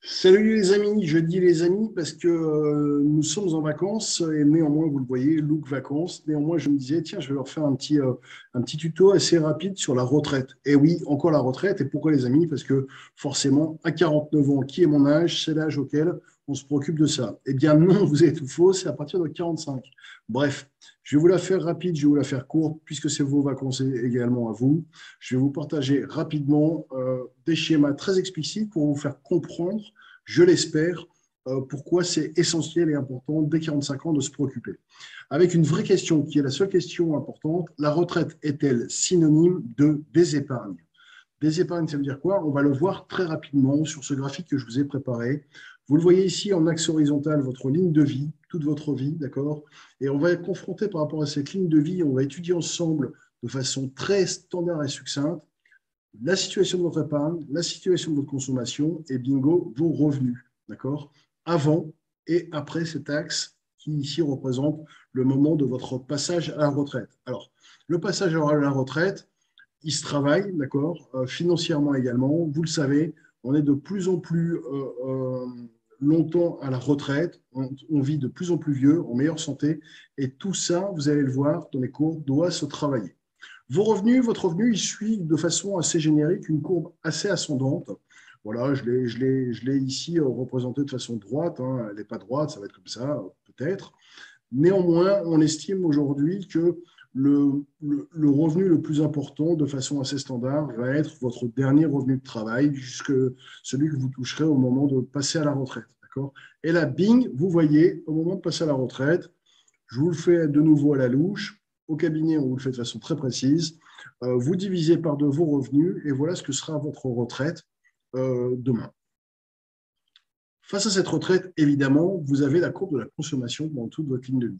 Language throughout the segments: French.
Salut les amis, je dis les amis parce que nous sommes en vacances et néanmoins, vous le voyez, look vacances. Néanmoins, je me disais, tiens, je vais leur faire un petit tuto assez rapide sur la retraite. Et oui, encore la retraite. Et pourquoi les amis? Parce que forcément, à 49 ans, qui est mon âge, c'est l'âge auquel on se préoccupe de ça. Eh bien non, vous avez tout faux, c'est à partir de 45. Bref, je vais vous la faire rapide, je vais vous la faire courte, puisque c'est vos vacances également à vous. Je vais vous partager rapidement des schémas très explicites pour vous faire comprendre, je l'espère, pourquoi c'est essentiel et important dès 45 ans de se préoccuper. Avec une vraie question qui est la seule question importante, la retraite est-elle synonyme de désépargne? Désépargne, ça veut dire quoi? On va le voir très rapidement sur ce graphique que je vous ai préparé. Vous le voyez ici en axe horizontal, votre ligne de vie, toute votre vie, d'accord? Et on va être confronté par rapport à cette ligne de vie, on va étudier ensemble de façon très standard et succincte la situation de votre épargne, la situation de votre consommation et bingo, vos revenus, d'accord? Avant et après cet axe qui ici représente le moment de votre passage à la retraite. Alors, le passage à la retraite, il se travaille, d'accord, financièrement également. Vous le savez, on est de plus en plus longtemps à la retraite, on vit de plus en plus vieux, en meilleure santé, et tout ça, vous allez le voir dans les cours, doit se travailler. Vos revenus, votre revenu, il suit de façon assez générique une courbe assez ascendante. Voilà, je l'ai ici représenté de façon droite, hein. Elle n'est pas droite, ça va être comme ça, peut-être. Néanmoins, on estime aujourd'hui que le revenu le plus important, de façon assez standard, va être votre dernier revenu de travail, jusque celui que vous toucherez au moment de passer à la retraite. D'accord? Et là, bing, vous voyez, au moment de passer à la retraite, je vous le fais de nouveau à la louche. Au cabinet, on vous le fait de façon très précise. Vous divisez par deux vos revenus et voilà ce que sera votre retraite demain. Face à cette retraite, évidemment, vous avez la courbe de la consommation dans toute votre ligne de vie.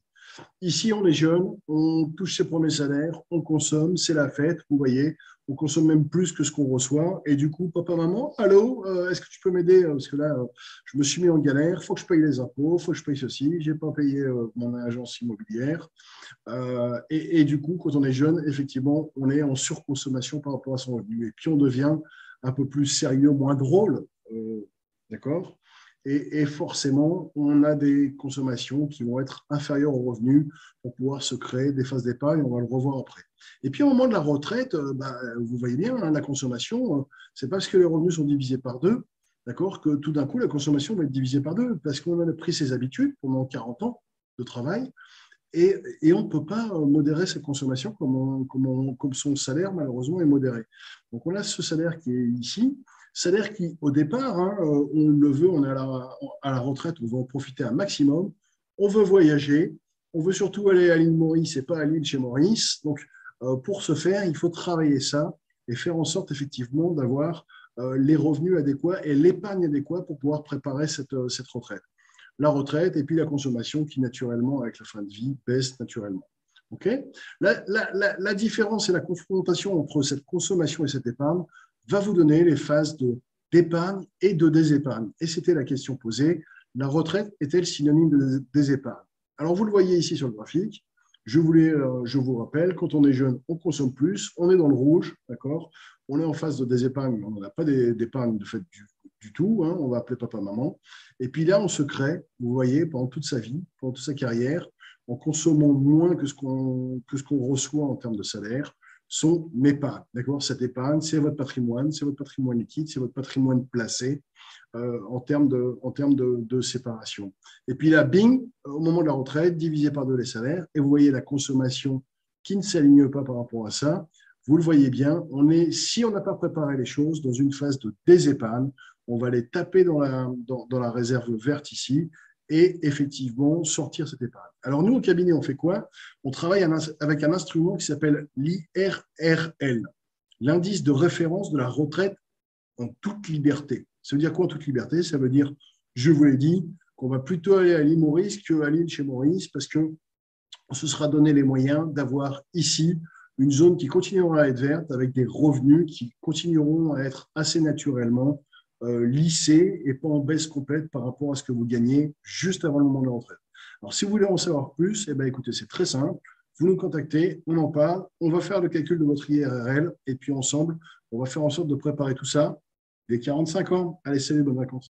Ici, on est jeune, on touche ses premiers salaires, on consomme, c'est la fête, vous voyez, on consomme même plus que ce qu'on reçoit. Et du coup, papa, maman, allô, est-ce que tu peux m'aider? Parce que là, je me suis mis en galère, il faut que je paye les impôts, il faut que je paye ceci, je n'ai pas payé mon agence immobilière. Et du coup, quand on est jeune, effectivement, on est en surconsommation par rapport à son revenu. Et puis, on devient un peu plus sérieux, moins drôle, d'accord? Et forcément, on a des consommations qui vont être inférieures aux revenus pour pouvoir se créer des phases d'épargne. On va le revoir après. Et puis, au moment de la retraite, vous voyez bien, hein, la consommation, c'est parce que les revenus sont divisés par deux, d'accord, que tout d'un coup, la consommation va être divisée par deux, parce qu'on a pris ses habitudes pendant 40 ans de travail, et on ne peut pas modérer sa consommation comme son salaire, malheureusement, est modéré. Donc, on a ce salaire qui est ici, salaire qui, au départ, hein, on le veut, on est à la retraite, on veut en profiter un maximum, on veut voyager, on veut surtout aller à l'île Maurice et pas à l'île chez Maurice. Donc, pour ce faire, il faut travailler ça et faire en sorte, effectivement, d'avoir les revenus adéquats et l'épargne adéquate pour pouvoir préparer cette retraite, la retraite et puis la consommation qui, naturellement, avec la fin de vie, baisse naturellement. Okay, la différence et la confrontation entre cette consommation et cette épargne va vous donner les phases d'épargne et de désépargne. Et c'était la question posée, la retraite est-elle synonyme de désépargne? Alors, vous le voyez ici sur le graphique, je vous rappelle, quand on est jeune, on consomme plus, on est dans le rouge, d'accord? On est en phase de désépargne, on n'a pas d'épargne de fait du tout, hein, on va appeler papa-maman. Et puis là, on se crée, vous voyez, pendant toute sa vie, pendant toute sa carrière, en consommant moins que ce qu'on reçoit en termes de salaire, son épargne. D'accord? Cette épargne, c'est votre patrimoine liquide, c'est votre patrimoine placé en termes de séparation. Et puis là, bing, au moment de la retraite, divisé par deux les salaires, et vous voyez la consommation qui ne s'aligne pas par rapport à ça. Vous le voyez bien, si on n'a pas préparé les choses, dans une phase de désépargne, on va les taper dans la réserve verte ici et effectivement sortir cette épargne. Alors nous, au cabinet, on fait quoi? On travaille avec un instrument qui s'appelle l'IRRL, l'indice de référence de la retraite en toute liberté. Ça veut dire quoi en toute liberté? Ça veut dire, je vous l'ai dit, qu'on va plutôt aller à l'île Maurice qu'à l'île chez Maurice parce qu'on se sera donné les moyens d'avoir ici une zone qui continuera à être verte avec des revenus qui continueront à être assez naturellement lissés et pas en baisse complète par rapport à ce que vous gagnez juste avant le moment de la retraite. Alors, si vous voulez en savoir plus, eh bien, écoutez, c'est très simple. Vous nous contactez, on en parle, on va faire le calcul de votre IRRL et puis ensemble, on va faire en sorte de préparer tout ça dès 45 ans. Allez, salut, bonnes vacances.